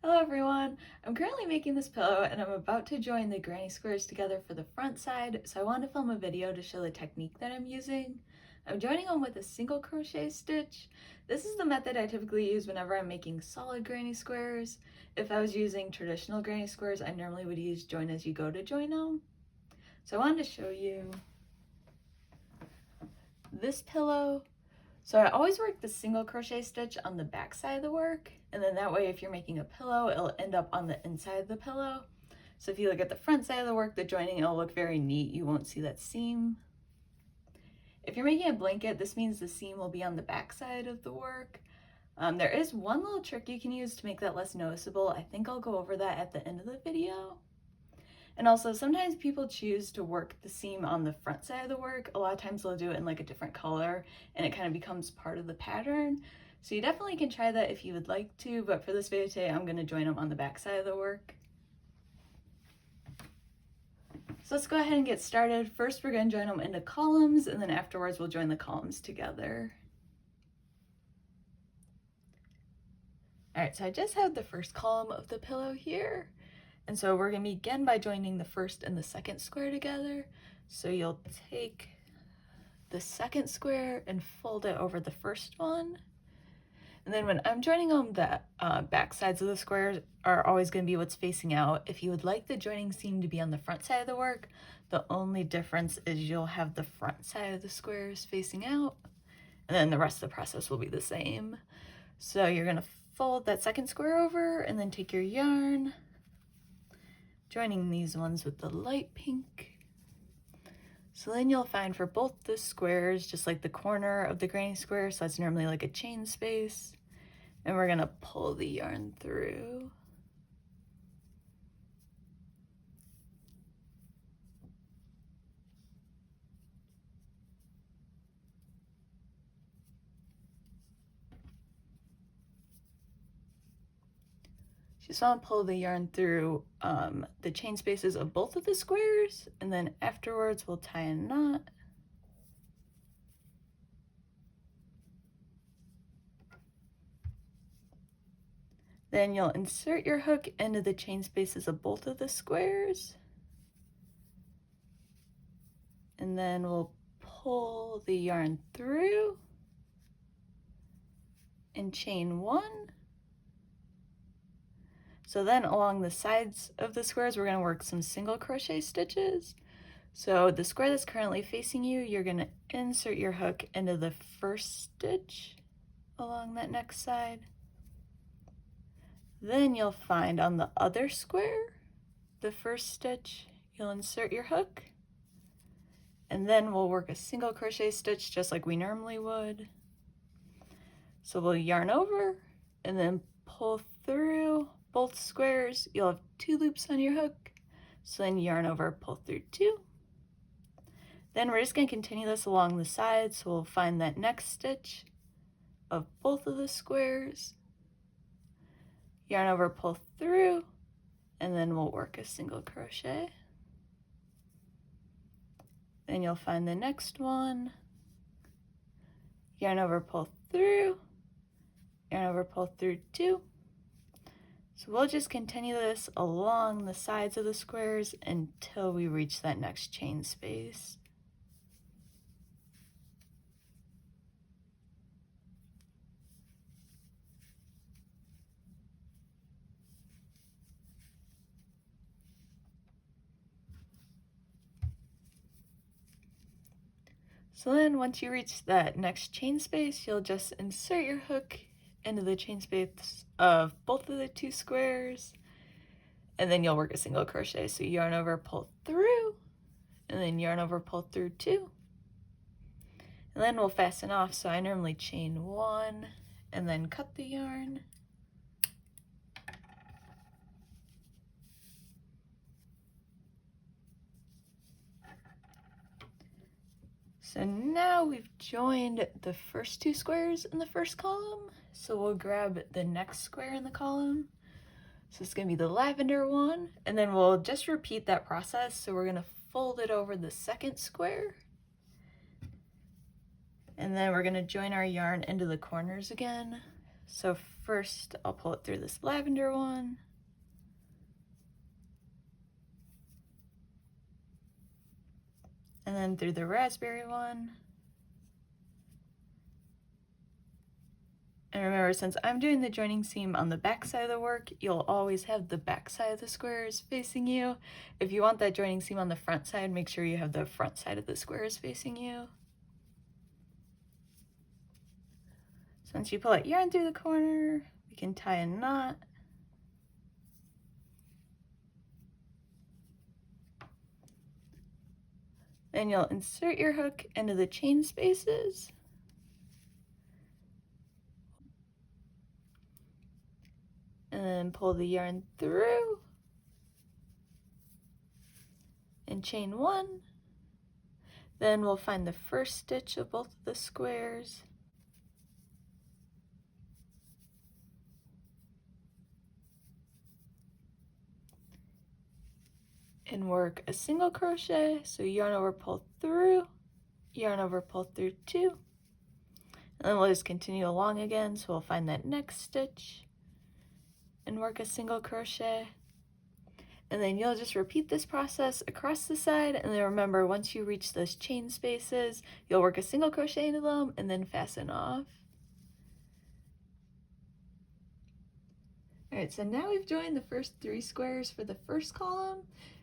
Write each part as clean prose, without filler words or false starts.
Hello everyone! I'm currently making this pillow and I'm about to join the granny squares together for the front side, so I wanted to film a video to show the technique that I'm using. I'm joining them with a single crochet stitch. This is the method I typically use whenever I'm making solid granny squares. If I was using traditional granny squares, I normally would use join as you go to join them. So I wanted to show you this pillow. So I always work the single crochet stitch on the back side of the work, and then that way if you're making a pillow, it'll end up on the inside of the pillow. So if you look at the front side of the work, the joining, it'll look very neat. You won't see that seam. If you're making a blanket, this means the seam will be on the back side of the work. There is one little trick you can use to make that less noticeable. I think I'll go over that at the end of the video. And also, sometimes people choose to work the seam on the front side of the work. A lot of times they'll do it in like a different color and it kind of becomes part of the pattern. So you definitely can try that if you would like to, but for this video today, I'm going to join them on the back side of the work. So let's go ahead and get started. First, we're going to join them into columns, and then afterwards we'll join the columns together. All right, so I just have the first column of the pillow here. And so we're going to begin by joining the first and the second square together. So you'll take the second square and fold it over the first one. And then when I'm joining them, the back sides of the squares are always going to be what's facing out. If you would like the joining seam to be on the front side of the work, the only difference is you'll have the front side of the squares facing out, and then the rest of the process will be the same. So you're going to fold that second square over and then take your yarn, joining these ones with the light pink. So then you'll find for both the squares, just like the corner of the granny square, so that's normally like a chain space, and we're gonna pull the yarn through. Just want to pull the yarn through the chain spaces of both of the squares, and then afterwards we'll tie a knot. Then you'll insert your hook into the chain spaces of both of the squares, and then we'll pull the yarn through and chain one. So then along the sides of the squares, we're going to work some single crochet stitches. So the square that's currently facing you, you're going to insert your hook into the first stitch along that next side. Then you'll find on the other square, the first stitch, you'll insert your hook, and then we'll work a single crochet stitch just like we normally would. So we'll yarn over and then pull through both squares. You'll have 2 loops on your hook, so then yarn over, pull through 2. Then we're just going to continue this along the sides, so we'll find that next stitch of both of the squares, yarn over, pull through, and then we'll work a single crochet. Then you'll find the next one, yarn over, pull through, yarn over, pull through 2. So we'll just continue this along the sides of the squares until we reach that next chain space. So then once you reach that next chain space, you'll just insert your hook into the chain space of both of the 2 squares, and then you'll work a single crochet. So yarn over, pull through, and then yarn over, pull through 2. And then we'll fasten off. So I normally chain 1 and then cut the yarn. So now we've joined the first 2 squares in the first column. So we'll grab the next square in the column. So it's going to be the lavender one, and then we'll just repeat that process. So we're going to fold it over the second square, and then we're going to join our yarn into the corners again. So first I'll pull it through this lavender one. And then through the raspberry one. And remember, since I'm doing the joining seam on the back side of the work, you'll always have the back side of the squares facing you. If you want that joining seam on the front side, make sure you have the front side of the squares facing you. Once you pull that yarn through the corner, we can tie a knot. Then you'll insert your hook into the chain spaces. And then pull the yarn through. And chain one. Then we'll find the first stitch of both of the squares. And work a single crochet, so yarn over, pull through, yarn over, pull through two, and then we'll just continue along again. So we'll find that next stitch and work a single crochet, and then you'll just repeat this process across the side. And then remember, once you reach those chain spaces, you'll work a single crochet into them and then fasten off. All right, so now we've joined the first 3 squares for the first column.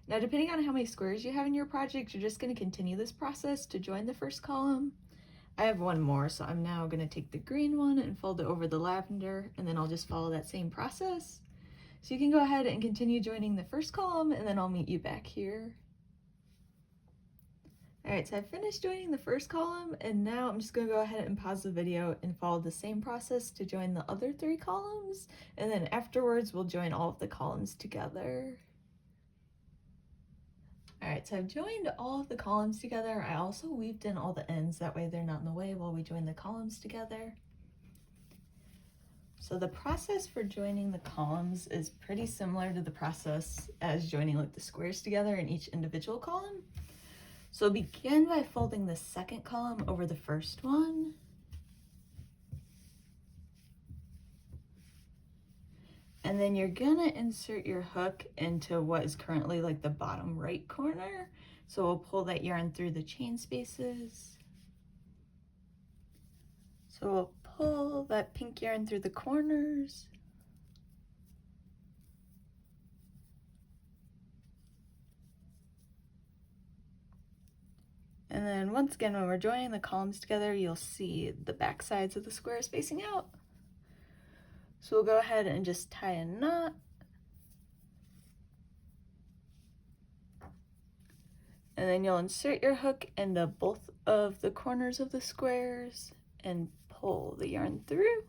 Now, depending on how many squares you have in your project, you're just going to continue this process to join the first column. I have one more, so I'm now going to take the green one and fold it over the lavender, and then I'll just follow that same process. So you can go ahead and continue joining the first column, and then I'll meet you back here. All right, so I've finished joining the first column, and now I'm just going to go ahead and pause the video and follow the same process to join the other 3 columns, and then afterwards we'll join all of the columns together. All right, so I've joined all of the columns together. I also weaved in all the ends, that way they're not in the way while we join the columns together. So the process for joining the columns is pretty similar to the process as joining like the squares together in each individual column. So begin by folding the second column over the first one. And then you're gonna insert your hook into what is currently like the bottom right corner. So we'll pull that yarn through the chain spaces. So we'll pull that pink yarn through the corners. And then once again, when we're joining the columns together, you'll see the back sides of the squares facing out. So we'll go ahead and just tie a knot. And then you'll insert your hook into both of the corners of the squares and pull the yarn through.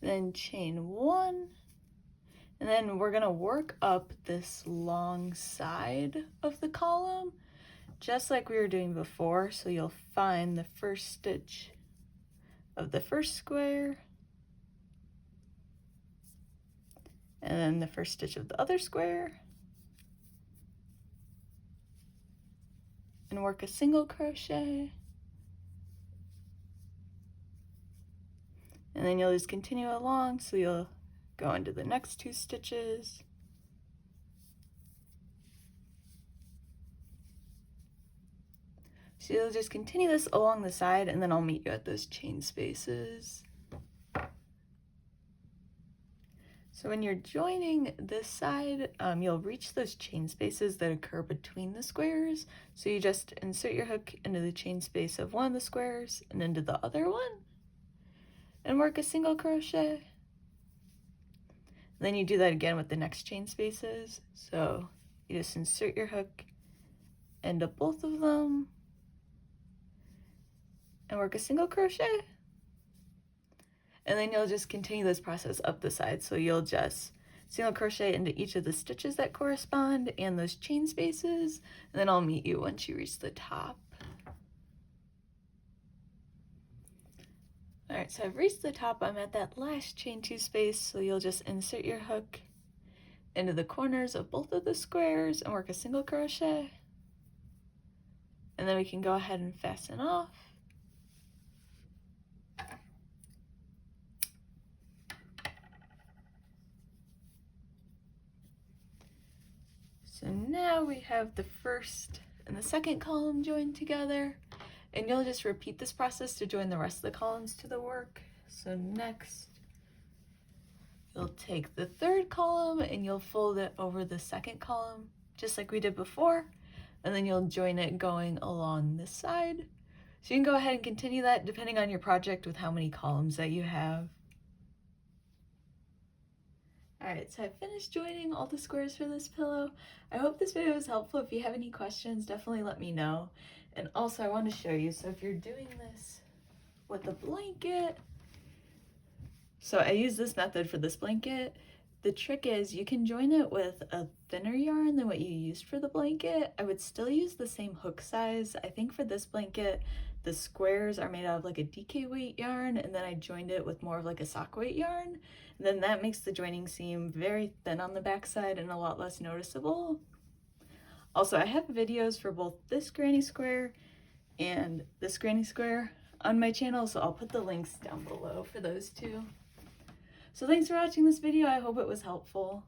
Then chain one. And then we're gonna work up this long side of the column, just like we were doing before. So you'll find the first stitch of the first square, and then the first stitch of the other square, and work a single crochet. And then you'll just continue along, so you'll go into the next 2 stitches. So you'll just continue this along the side, and then I'll meet you at those chain spaces. So when you're joining this side, you'll reach those chain spaces that occur between the squares. So you just insert your hook into the chain space of one of the squares and into the other one, and work a single crochet. Then you do that again with the next chain spaces. So you just insert your hook into both of them and work a single crochet. And then you'll just continue this process up the side. So you'll just single crochet into each of the stitches that correspond and those chain spaces, and then I'll meet you once you reach the top. All right, so I've reached the top. I'm at that last chain 2 space, so you'll just insert your hook into the corners of both of the squares and work a single crochet. And then we can go ahead and fasten off. So now we have the first and the second column joined together, and you'll just repeat this process to join the rest of the columns to the work. So next, you'll take the third column and you'll fold it over the second column, just like we did before, and then you'll join it going along this side. So you can go ahead and continue that depending on your project with how many columns that you have. Alright, so I finished joining all the squares for this pillow. I hope this video was helpful. If you have any questions, definitely let me know. And also I want to show you, so if you're doing this with a blanket, so I use this method for this blanket. The trick is you can join it with a thinner yarn than what you used for the blanket. I would still use the same hook size. I think for this blanket, the squares are made out of like a DK weight yarn, and then I joined it with more of like a sock weight yarn. And then that makes the joining seam very thin on the backside and a lot less noticeable. Also, I have videos for both this granny square and this granny square on my channel, so I'll put the links down below for those two. So thanks for watching this video. I hope it was helpful.